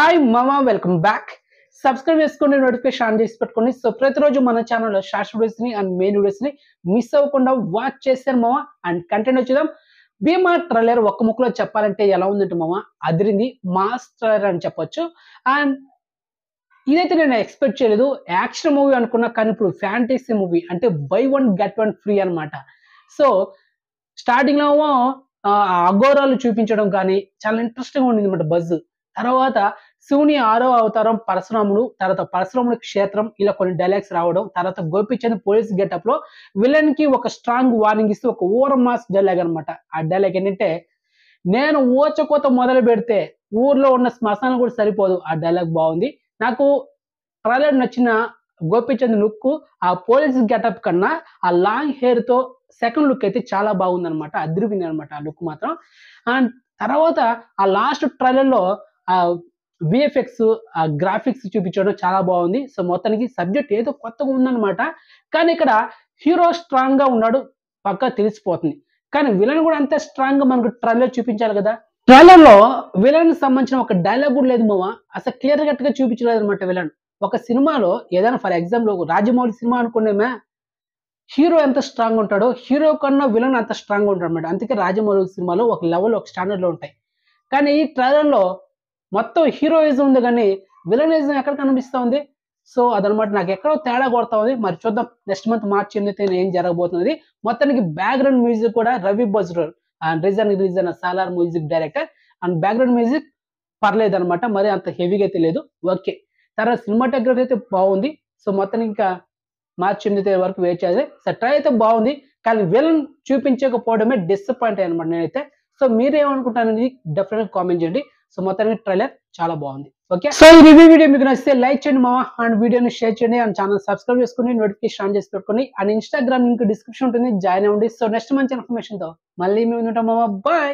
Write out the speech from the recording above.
Hi మామా welcome back. Subscribe చేసుకుని notification on చేసి పెట్టుకోండి. సో ప్రతిరోజు మన ఛానల్లో షార్ట్ వీడియోస్ ని అండ్ మెయిన్ వీడియోస్ ని మిస్ అవ్వకుండా వాచ్ చేశారు మామ. అండ్ కంటెంట్ వచ్చేద్దాం. భీమా ట్రైలర్ ఒక్క ముక్కలో చెప్పాలంటే ఎలా ఉందంటే మామ, అదిరింది. మాస్ ట్రైలర్ అని చెప్పొచ్చు. అండ్ ఇదైతే నేను ఎక్స్పెక్ట్ చేయలేదు. యాక్షన్ మూవీ అనుకున్నా, కానీ ఇప్పుడు ఫ్యాంటసీ మూవీ అంటే by one get one free అనమాట. సో స్టార్టింగ్ లో అఘోరాలు చూపించడం కానీ చాలా ఇంట్రెస్టింగ్ ఉండింది అనమాట బజ్. తర్వాత శివుని 6వ అవతారం పరశురాముడు, తర్వాత పరశురాముడి క్షేత్రం, ఇలా కొన్ని డైలాగ్స్ రావడం, తర్వాత గోపిచంద్ పోలీస్ గెటప్ లో విలన్ కి ఒక స్ట్రాంగ్ వార్నింగ్ ఇస్తూ ఒక ఓవర్ మాస్ డైలాగ్ అనమాట. ఆ డైలాగ్ ఏంటంటే, నేను ఊచకోత మొదలు పెడితే ఊర్లో ఉన్న శ్మశానం కూడా సరిపోదు. ఆ డైలాగ్ బాగుంది. నాకు ట్రైలర్ నచ్చిన గోపిచంద్ లుక్ ఆ పోలీస్ గెటప్ కన్నా ఆ లాంగ్ హెయిర్ తో సెకండ్ లుక్ అయితే చాలా బాగుంది అనమాట. అదిరిపోయింది అనమాట ఆ లుక్ మాత్రం. అండ్ తర్వాత ఆ లాస్ట్ ట్రైలర్ లో ఆ విఎఫ్ఎక్స్ ఆ గ్రాఫిక్స్ చూపించడం చాలా బాగుంది. సో మొత్తానికి సబ్జెక్ట్ ఏదో కొత్తగా ఉందన్నమాట. కానీ ఇక్కడ హీరో స్ట్రాంగ్ గా ఉన్నాడు, పక్కా తెలిసిపోతుంది. కానీ విలన్ కూడా అంతే స్ట్రాంగ్ గా మనకు ట్రైలర్ చూపించాలి కదా. ట్రైలర్ లో విలన్ సంబంధించిన ఒక డైలాగ్ కూడా లేదు మామ. అసలు క్లియర్ కట్ గా చూపించలేదు అనమాట విలన్. ఒక సినిమాలో ఏదైనా ఫర్ ఎగ్జాంపుల్ రాజమౌళి సినిమా అనుకునేమే, హీరో ఎంత స్ట్రాంగ్ ఉంటాడో హీరో కన్నా విలన్ అంత స్ట్రాంగ్ ఉంటాడు అనమాట. అందుకే రాజమౌళి సినిమాలో ఒక లెవెల్ ఒక స్టాండర్డ్ లో ఉంటాయి. కానీ ఈ ట్రైలర్ లో మొత్తం హీరోయిజం ఉంది, కానీ విలనిజం ఎక్కడ కనిపిస్తా ఉంది. సో అదనమాట నాకు ఎక్కడో తేడా కొడతా ఉంది. మరి చూద్దాం నెక్స్ట్ మంత్ మార్చి 8న ఏం జరగబోతున్నది. మొత్తానికి బ్యాక్గ్రౌండ్ మ్యూజిక్ కూడా రవి బజ్రర్ అండ్ రిలీజన్ Salaar music director. And background music పర్లేదు అనమాట, మరి అంత హెవీగా అయితే లేదు. ఓకే. తర్వాత సినిమాటోగ్రఫీ అయితే బాగుంది. సో మొత్తానికి ఇంకా మార్చి 8 వరకు వెయిట్ చేయాలి. సో ట్రై అయితే బాగుంది, కానీ విలన్ చూపించకపోవడమే డిసప్పాయింట్ అనమాట నేనైతే. సో మీరేమనుకుంటారనేది డెఫినెట్ గా కామెంట్ చేయండి. సో మొత్తానికి ట్రైలర్ చాలా బాగుంది. ఓకే. సో ఈ రివ్యూ వీడియో మీకు నచ్చితే లైక్ చేయండి మామ, అండ్ వీడియోని షేర్ చేయండి, అండ్ ఛానల్ సబ్స్క్రైబ్ చేసుకుని నోటిఫికేషన్ ఆన్ చేసి పెట్టుకోండి. అండ్ ఇన్స్టాగ్రామ్ లింక్ డిస్క్రిప్షన్ ఉంటుంది, జాయిన్ అవ్వండి. సో నెక్స్ట్ మంచి ఇన్ఫర్మేషన్ తో మళ్ళీ మేము ఉంటాం మామ. బాయ్.